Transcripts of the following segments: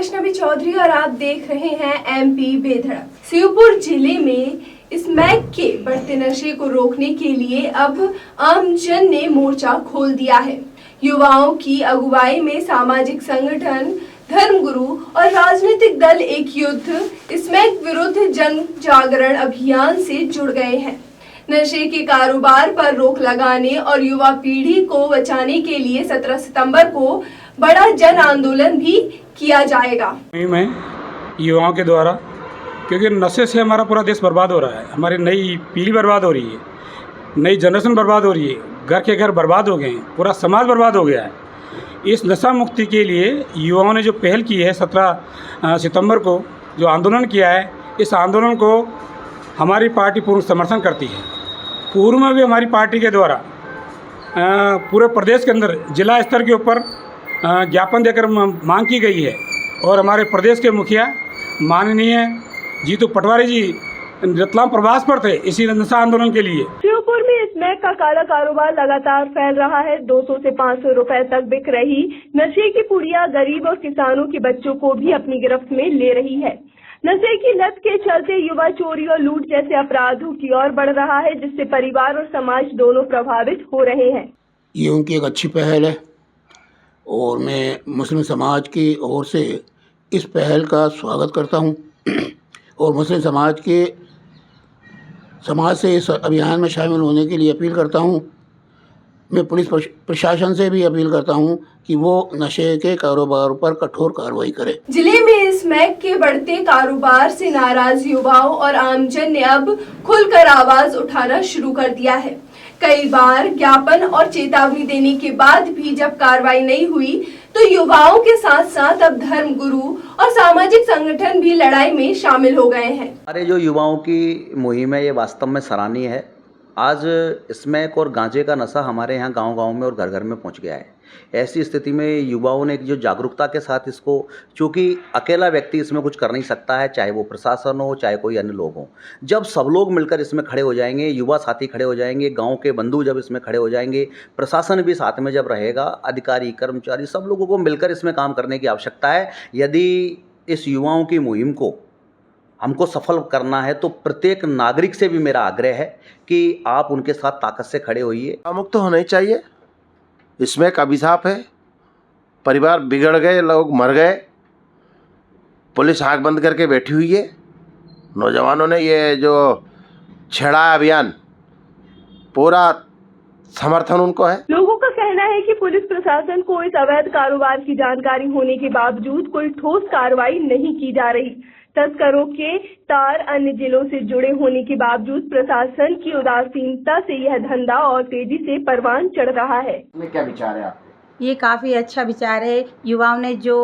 वैष्णवी चौधरी और आप देख रहे हैं एमपी बेधड़क। शिवपुर जिले में स्मैक के बढ़ते नशे को रोकने के लिए अब आमजन ने मोर्चा खोल दिया है। युवाओं की अगुवाई में सामाजिक संगठन, धर्मगुरु और राजनीतिक दल एक युद्ध स्मैक विरुद्ध जन जागरण अभियान से जुड़ गए हैं। नशे के कारोबार पर रोक लगाने और युवा पीढ़ी को बचाने के लिए 17 सितंबर को बड़ा जन आंदोलन भी किया जाएगा। मैं युवाओं के द्वारा, क्योंकि नशे से हमारा पूरा देश बर्बाद हो रहा है, हमारी नई पीढ़ी बर्बाद हो रही है, नई जनरेशन बर्बाद हो रही है, घर के घर बर्बाद हो गए हैं, पूरा समाज बर्बाद हो गया है। इस नशा मुक्ति के लिए युवाओं ने जो पहल की है 17 सितंबर को जो आंदोलन किया है, इस आंदोलन को हमारी पार्टी पूर्ण समर्थन करती है। पूर्व में भी हमारी पार्टी के द्वारा पूरे प्रदेश के अंदर जिला स्तर के ऊपर ज्ञापन देकर मांग की गई है और हमारे प्रदेश के मुखिया माननीय जीतू पटवारी जी रतलाम प्रवास पर थे इसी नशा आंदोलन के लिए। शिवपुर में स्मैक का काला कारोबार लगातार फैल रहा है। 200 से 500 रुपए तक बिक रही नशे की पुड़िया गरीब और किसानों के बच्चों को भी अपनी गिरफ्त में ले रही है। नशे की लत के चलते युवा चोरी और लूट जैसे अपराधों की ओर बढ़ रहा है, जिससे परिवार और समाज दोनों प्रभावित हो रहे हैं। ये उनकी एक अच्छी पहल है और मैं मुस्लिम समाज की ओर से इस पहल का स्वागत करता हूं और मुस्लिम समाज से इस अभियान में शामिल होने के लिए अपील करता हूं। मैं पुलिस प्रशासन से भी अपील करता हूं कि वो नशे के कारोबार पर कठोर कार्रवाई करे। जिले में स्मैक के बढ़ते कारोबार से नाराज युवाओं और आमजन ने अब खुलकर आवाज उठाना शुरू कर दिया है। कई बार ज्ञापन और चेतावनी देने के बाद भी जब कार्रवाई नहीं हुई तो युवाओं के साथ साथ अब धर्मगुरु और सामाजिक संगठन भी लड़ाई में शामिल हो गए हैं। हमारे जो युवाओं की मुहिम है ये वास्तव में सराहनीय है। आज स्मैक और गांजे का नशा हमारे यहाँ गांव-गांव में और घर-घर में पहुँच गया है। ऐसी स्थिति में युवाओं ने जो जागरूकता के साथ इसको, चूँकि अकेला व्यक्ति इसमें कुछ कर नहीं सकता है, चाहे वो प्रशासन हो चाहे कोई अन्य लोग हों। जब सब लोग मिलकर इसमें खड़े हो जाएंगे, युवा साथी खड़े हो जाएंगे, गांव के बंधु जब इसमें खड़े हो जाएंगे, प्रशासन भी साथ में जब रहेगा, अधिकारी कर्मचारी सब लोगों को मिलकर इसमें काम करने की आवश्यकता है। यदि इस युवाओं की मुहिम को हमको सफल करना है तो प्रत्येक नागरिक से भी मेरा आग्रह है कि आप उनके साथ ताकत से खड़े होइए। मुक्त होना ही चाहिए। इसमें एक अभिशाप है, परिवार बिगड़ गए, लोग मर गए, पुलिस आँख बंद करके बैठी हुई है। नौजवानों ने ये जो छेड़ा अभियान, पूरा समर्थन उनको है। लोगों का कहना है कि पुलिस प्रशासन को इस अवैध कारोबार की जानकारी होने के बावजूद कोई ठोस कार्रवाई नहीं की जा रही। तस्करों के तार अन्य जिलों से जुड़े होने के बावजूद प्रशासन की उदासीनता से यह धंधा और तेजी से परवान चढ़ रहा है। क्या विचार है आप? ये काफ़ी अच्छा विचार है। युवाओं ने जो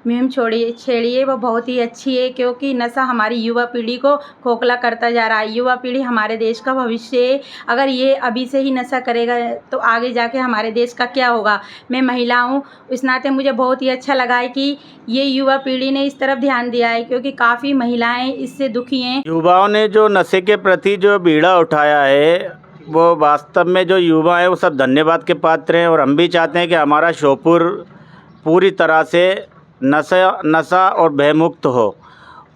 मुहिम छेड़ी है वो बहुत ही अच्छी है, क्योंकि नशा हमारी युवा पीढ़ी को खोखला करता जा रहा है। युवा पीढ़ी हमारे देश का भविष्य है। अगर ये अभी से ही नशा करेगा तो आगे जाके हमारे देश का क्या होगा। मैं महिला हूँ, इस नाते मुझे बहुत ही अच्छा लगा है कि ये युवा पीढ़ी ने इस तरफ ध्यान दिया है, क्योंकि काफ़ी महिलाएँ इससे दुखी हैं। युवाओं ने जो नशे के प्रति जो बीड़ा उठाया है वो वास्तव में जो युवा है वो सब धन्यवाद के पात्र हैं। और हम भी चाहते हैं कि हमारा श्योपुर पूरी तरह से नशा और भयमुक्त हो,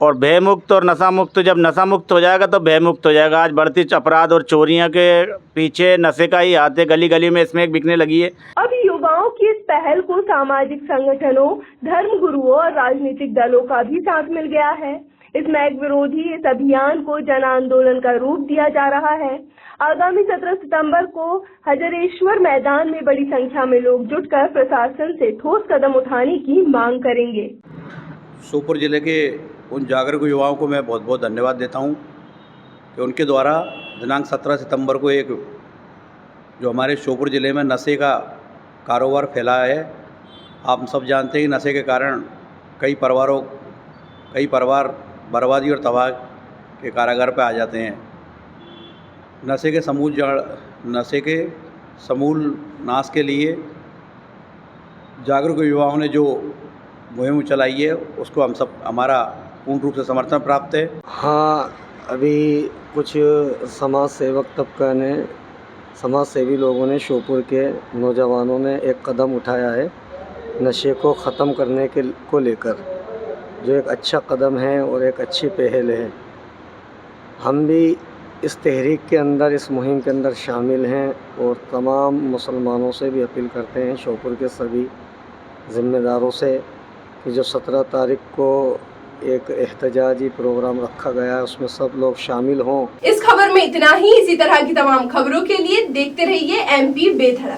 और भयमुक्त और नशा मुक्त, जब नशा मुक्त हो जाएगा तो भयमुक्त हो जाएगा। आज बढ़ती अपराध और चोरियां के पीछे नशे का ही हाथ है, गली गली में स्मैक बिकने लगी है। अब युवाओं की इस पहल को सामाजिक संगठनों, धर्मगुरुओं और राजनीतिक दलों का भी साथ मिल गया है। स्मैक विरोधी इस अभियान को जन आंदोलन का रूप दिया जा रहा है। आगामी 17 सितंबर को हजरेश्वर मैदान में बड़ी संख्या में लोग जुटकर प्रशासन से ठोस कदम उठाने की मांग करेंगे। शिवपुर जिले के उन जागरूक युवाओं को मैं बहुत बहुत धन्यवाद देता हूं कि उनके द्वारा दिनांक 17 सितंबर को एक जो हमारे शिवपुर जिले में नशे का कारोबार फैला है। आप सब जानते हैं कि नशे के कारण कई परिवार बर्बादी और तबाह के कारागार पर आ जाते हैं। नशे के समूल नाश के लिए जागरूक युवाओं ने जो मुहिम चलाई है उसको हमारा पूर्ण रूप से समर्थन प्राप्त है। हाँ, अभी कुछ समाजसेवी लोगों ने, शिवपुर के नौजवानों ने एक कदम उठाया है नशे को ख़त्म करने को लेकर। जो एक अच्छा कदम है और एक अच्छी पहल है। हम भी इस तहरीक के अंदर, इस मुहिम के अंदर शामिल हैं और तमाम मुसलमानों से भी अपील करते हैं, श्योपुर के सभी ज़िम्मेदारों से, कि जो 17 तारीख को एक एहतजाजी प्रोग्राम रखा गया है उसमें सब लोग शामिल हों। इस खबर में इतना ही। इसी तरह की तमाम खबरों के लिए देखते रहिए MP बेधड़क।